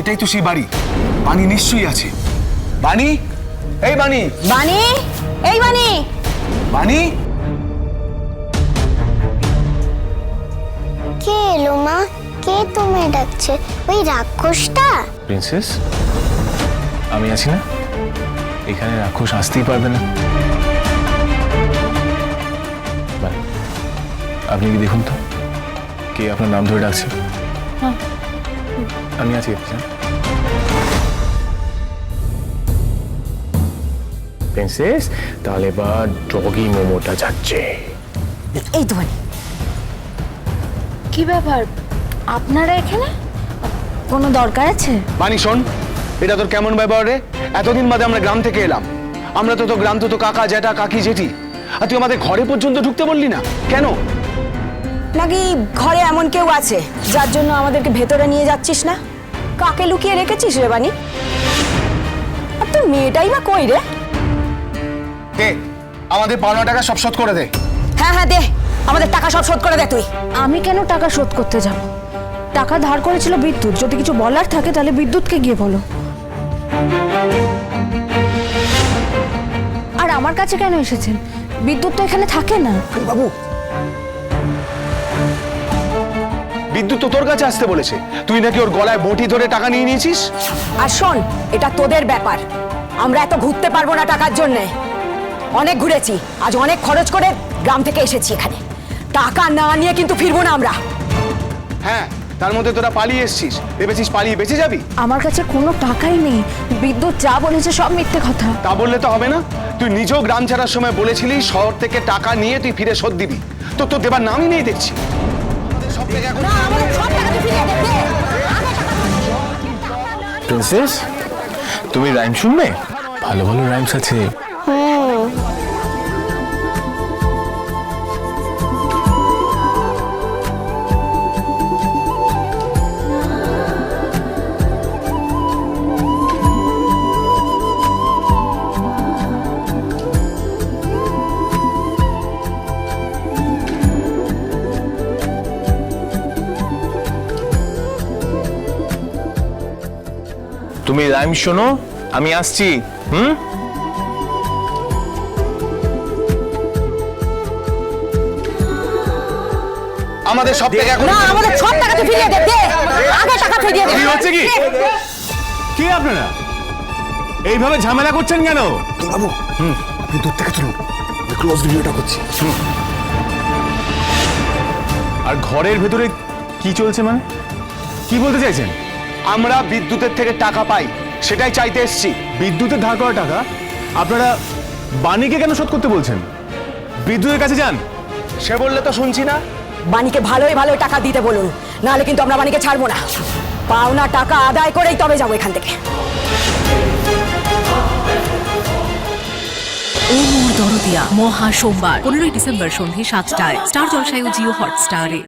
এটাই তো সেই বাড়ি। বাণী নিশ্চয়ই আছে। বাণী, এই বাণী, বাণী, এই বাণী, বাণী। কে এলো মা? কে তোমায় ডাকছে? ওই রাক্ষসটা? প্রিন্সেস, আমি আছি না, এখানে রাক্ষস আসতেই পারবে না। বাই, আপনি কি দেখুন তো কে আপনার নাম ধরে ডাকছে। আমি আছি। প্রিন্সেস, তাহলে এবার ডগি মোমোটা যাচ্ছে। এই তো বাণী। কি ব্যাপার আপনারা এখানে? কোনো দরকার আছে? বাণী শোন, এটা তোর কেমন ব্যাপার রে? এতদিন বাদে আমরা গ্রাম থেকে এলাম। আমরা তো গ্রাম তো কাকা জ্যাঠা কাকি জেঠি, আর তুই আমাদের ঘরে পর্যন্ত ঢুকতে বললি না কেন? নাকি ঘরে এমন কেউ আছে যার জন্য আমাদেরকে ভেতরে নিয়ে যাচ্ছিস না? কাকে লুকিয়ে রেখেছিস রে বাণী? আর তোর মেয়েটাই বা কই রে? দে, আমাদের পাওনা টাকা সব শোধ করে দে। হ্যাঁ হ্যাঁ দে, আমাদের টাকা সব শোধ করে দে তুই। আমি কেন টাকা শোধ করতে যাব? টাকা ধার করেছিল বিদ্যুৎ। যদি কিছু বলার থাকে তাহলে বিদ্যুৎকে গিয়ে বলো। আর আমার কাছে কেন এসেছেন? বিদ্যুৎ তো এখানে থাকে না। বাবু, বিদ্যুৎ তো তোর কাছে আসতে বলেছে। তুই নাকি ওর গলায় বটি ধরে টাকা নিয়ে নিয়েছিস। আর শোন, এটা তোদের ব্যাপার। আমরা এত ঘুরতে পারবো না টাকার জন্যে। অনেক ঘুরেছি, আজ অনেক খরচ করে গ্রাম থেকে এসেছি এখানে। টাকা না নিয়ে কিন্তু ফিরবো না আমরা। হ্যাঁ, তার মধ্যে তোরা পালিয়ে এসেছিস, ভেবেছিস পালিয়ে বেঁচে যাবি। আমার কাছে কোনো টাকাই নেই। বিদ্যুৎ যা বলেছে সব মিথ্যে কথা। তা বললে তো হবে না। তুই নিজেও গ্রাম ছাড়ার সময় বলেছিলি শহর থেকে টাকা নিয়ে তুই ফিরে শোধ দিবি। তো তোর দেবার নামই নেই দেখছি। প্রিন্সেস, তুমি রাইম শুনবে? ভালো ভালো রাইমস আছে। তুমি রাইম শোনো, আমি আসছি। আমাদের সব থেকে এখন না, আমাদের সব টাকা তুই ফিরিয়ে দে। দে, আগে টাকা ফিরিয়ে দে। কি হচ্ছে কি? কি আপনারা এইভাবে ঝামেলা করছেন কেন? বাবু, আপনি দূর থেকে চলুন, ক্লোজ ভিডিওটা করছি। আর ঘরের ভেতরে কি চলছে মানে? কি বলতে চাইছেন? আমরা বিদ্যুতের থেকে টাকা পাই, সেটাই চাইতে এসেছি। বিদ্যুতের ধার করা টাকা আপনারা বাণীকে কেন শোধ করতে বলছেন? বিদ্যুতের কাছে যান। সে বললে তো শুনছি না। বাণীকে ভালোই ভালোই টাকা দিতে বলুন, নাহলে কিন্তু আমরা বাণীকে ছাড়বো না। পাওনা টাকা আদায় করেই তবে যাবো এখান থেকে। ও মোর দরদিয়া মহা সোমবার 15ই ডিসেম্বর সন্ধ্যে 7টায় স্টার জলসায় ও জিও হটস্টারে।